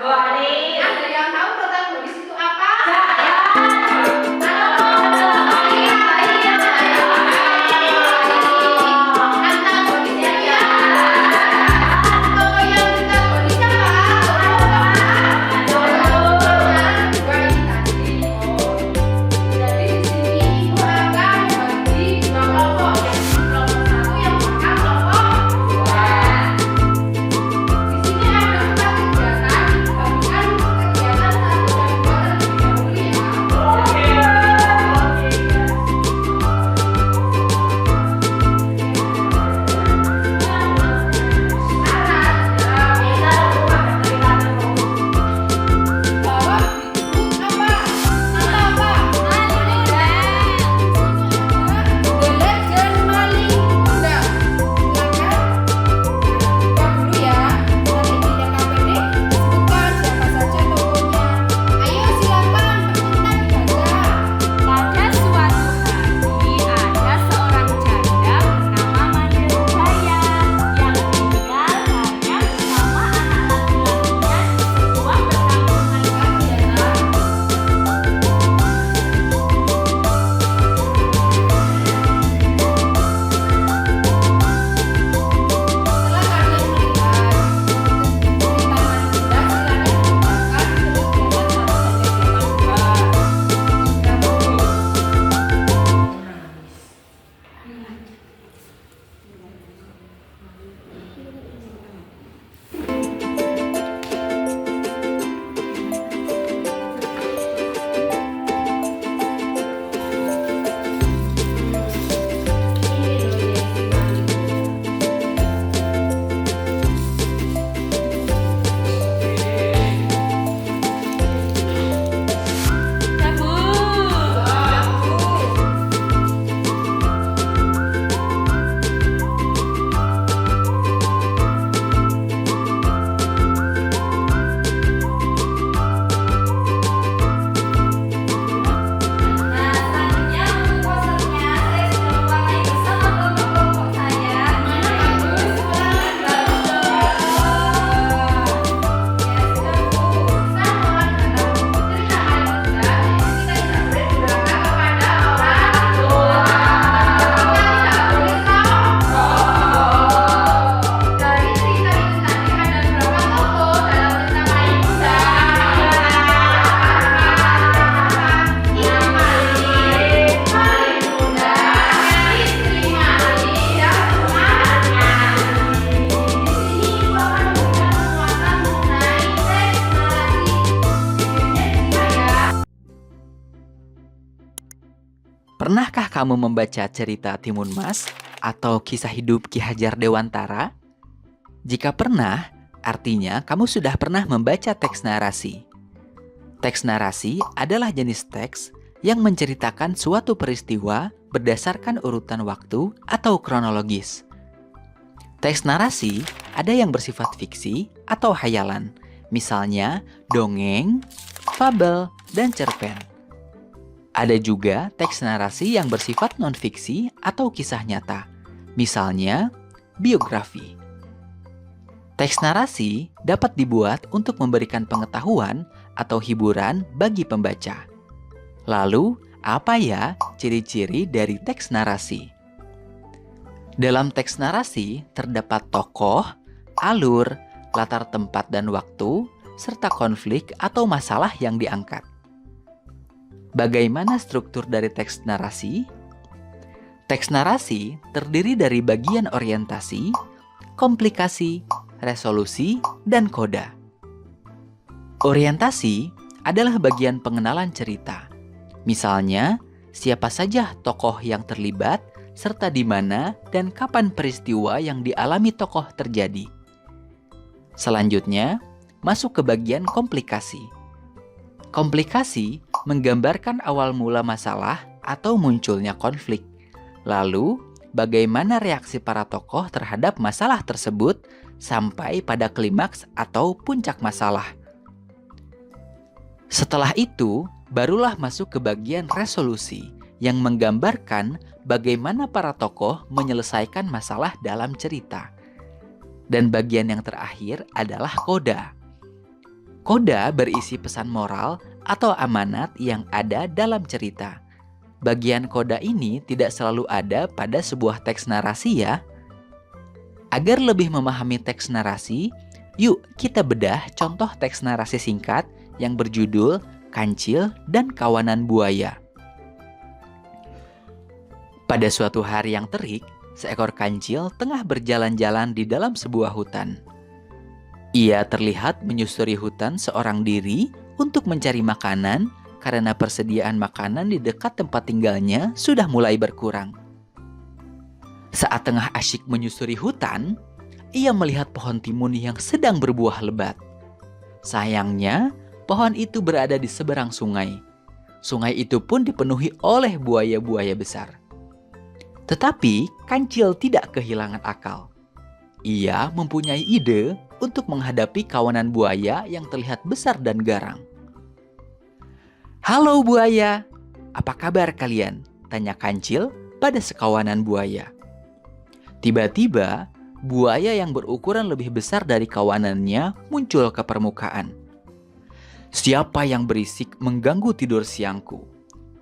Ada yang tahu protagonis itu apa? Antagonisnya ya. Tokoh yang protagonis apa? Dua ini tadi. Jadi di sini ibu akan membagi dua kelompok. Kelompok satu yang makan kelompok dua. Di sini ada 4 kegiatan, dibagikan kegiatan 1 dan 2 terlebih dahulu ya. Bahwa itu apa? Legend maling kuda. Silakan. Jawab dulu ya. Nanti di DKPD sebutkan siapa saja tokohnya. Ayo silakan peserta dibaca. Pada suatu hari ada seorang janda bernama Manderbaya yang tinggal hanya bersama anak laki-lakinya di sebuah perkampungan. Setelah kalian melihat cerita maling kuda, silakan dibacakan kegiatan 1 dan kegiatan 2. Nah, selanjutnya untuk posternya saya sudah mewarnai bersama kelompok-kelompok saya. Pernahkah kamu membaca cerita Timun Mas atau kisah hidup Ki Hajar Dewantara? Jika pernah, artinya kamu sudah pernah membaca teks narasi. Teks narasi adalah jenis teks yang menceritakan suatu peristiwa berdasarkan urutan waktu atau kronologis. Teks narasi ada yang bersifat fiksi atau hayalan, misalnya dongeng, fabel, dan cerpen. Ada juga teks narasi yang bersifat non-fiksi atau kisah nyata, misalnya biografi. Teks narasi dapat dibuat untuk memberikan pengetahuan atau hiburan bagi pembaca. Lalu, apa ya ciri-ciri dari teks narasi? Dalam teks narasi terdapat tokoh, alur, latar tempat dan waktu, serta konflik atau masalah yang diangkat. Bagaimana struktur dari teks narasi? Teks narasi terdiri dari bagian orientasi, komplikasi, resolusi, dan koda. Orientasi adalah bagian pengenalan cerita. Misalnya, siapa saja tokoh yang terlibat, serta di mana dan kapan peristiwa yang dialami tokoh terjadi. Selanjutnya, masuk ke bagian komplikasi. Komplikasi menggambarkan awal mula masalah atau munculnya konflik. Lalu, bagaimana reaksi para tokoh terhadap masalah tersebut sampai pada klimaks atau puncak masalah. Setelah itu, barulah masuk ke bagian resolusi yang menggambarkan bagaimana para tokoh menyelesaikan masalah dalam cerita. Dan bagian yang terakhir adalah koda. Koda berisi pesan moral atau amanat yang ada dalam cerita. Bagian koda ini tidak selalu ada pada sebuah teks narasi ya. Agar lebih memahami teks narasi, yuk kita bedah contoh teks narasi singkat yang berjudul Kancil dan Kawanan Buaya. Pada suatu hari yang terik, seekor kancil tengah berjalan-jalan di dalam sebuah hutan. Ia terlihat menyusuri hutan seorang diri untuk mencari makanan karena persediaan makanan di dekat tempat tinggalnya sudah mulai berkurang. Saat tengah asyik menyusuri hutan, ia melihat pohon timun yang sedang berbuah lebat. Sayangnya, pohon itu berada di seberang sungai. Sungai itu pun dipenuhi oleh buaya-buaya besar. Tetapi kancil tidak kehilangan akal. Ia mempunyai ide untuk menghadapi kawanan buaya yang terlihat besar dan garang. "Halo buaya, apa kabar kalian?" tanya kancil pada sekawanan buaya. Tiba-tiba, buaya yang berukuran lebih besar dari kawanannya muncul ke permukaan. "Siapa yang berisik mengganggu tidur siangku?"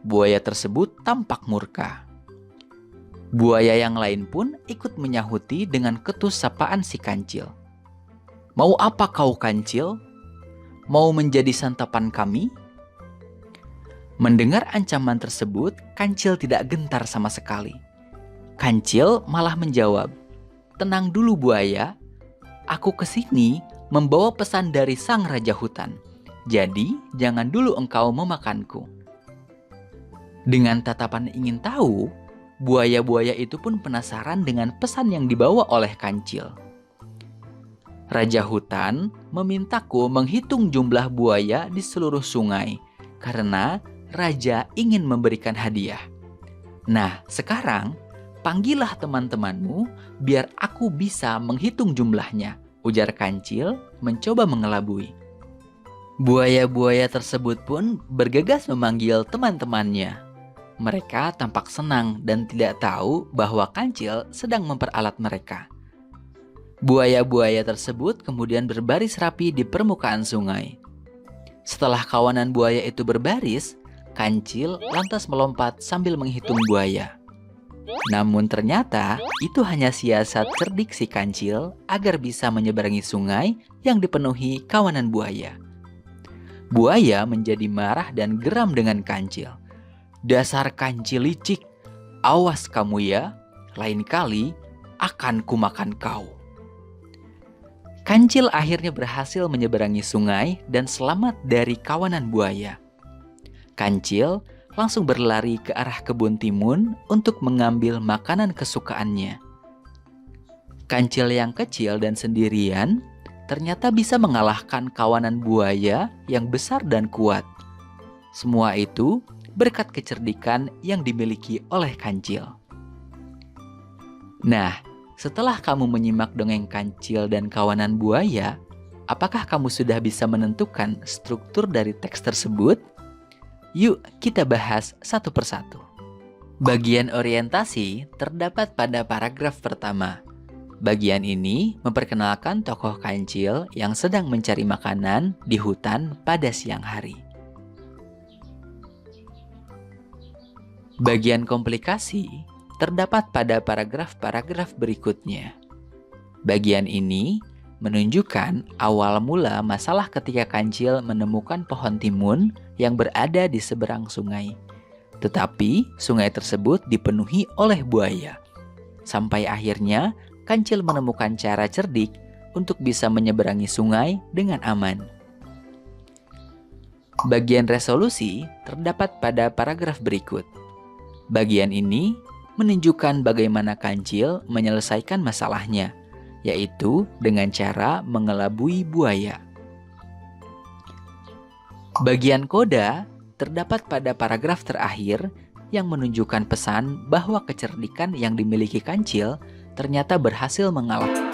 Buaya tersebut tampak murka. Buaya yang lain pun ikut menyahuti dengan ketus sapaan si kancil. "Mau apa kau kancil? Mau menjadi santapan kami?" Mendengar ancaman tersebut, kancil tidak gentar sama sekali. Kancil malah menjawab, "Tenang dulu buaya, aku kesini membawa pesan dari sang raja hutan. Jadi jangan dulu engkau memakanku." Dengan tatapan ingin tahu, buaya-buaya itu pun penasaran dengan pesan yang dibawa oleh kancil. Raja hutan memintaku menghitung jumlah buaya di seluruh sungai karena raja ingin memberikan hadiah. Nah, sekarang panggillah teman-temanmu biar aku bisa menghitung jumlahnya, ujar kancil mencoba mengelabui. Buaya-buaya tersebut pun bergegas memanggil teman-temannya. Mereka tampak senang dan tidak tahu bahwa kancil sedang memperalat mereka. Buaya-buaya tersebut kemudian berbaris rapi di permukaan sungai. Setelah kawanan buaya itu berbaris, kancil lantas melompat sambil menghitung buaya. Namun ternyata itu hanya siasat cerdik si kancil agar bisa menyeberangi sungai yang dipenuhi kawanan buaya. Buaya menjadi marah dan geram dengan kancil. "Dasar kancil licik, awas kamu ya, lain kali akan kumakan kau." Kancil akhirnya berhasil menyeberangi sungai dan selamat dari kawanan buaya. Kancil langsung berlari ke arah kebun timun untuk mengambil makanan kesukaannya. Kancil yang kecil dan sendirian ternyata bisa mengalahkan kawanan buaya yang besar dan kuat. Semua itu berkat kecerdikan yang dimiliki oleh kancil. Nah, setelah kamu menyimak dongeng kancil dan kawanan buaya, apakah kamu sudah bisa menentukan struktur dari teks tersebut? Yuk kita bahas satu persatu. Bagian orientasi terdapat pada paragraf pertama. Bagian ini memperkenalkan tokoh kancil yang sedang mencari makanan di hutan pada siang hari. Bagian komplikasi terdapat pada paragraf-paragraf berikutnya. Bagian ini menunjukkan awal mula masalah ketika kancil menemukan pohon timun yang berada di seberang sungai. Tetapi sungai tersebut dipenuhi oleh buaya. Sampai akhirnya kancil menemukan cara cerdik untuk bisa menyeberangi sungai dengan aman. Bagian resolusi terdapat pada paragraf berikut. Bagian ini menunjukkan bagaimana kancil menyelesaikan masalahnya, yaitu dengan cara mengelabui buaya. Bagian koda terdapat pada paragraf terakhir yang menunjukkan pesan bahwa kecerdikan yang dimiliki kancil ternyata berhasil mengalahkan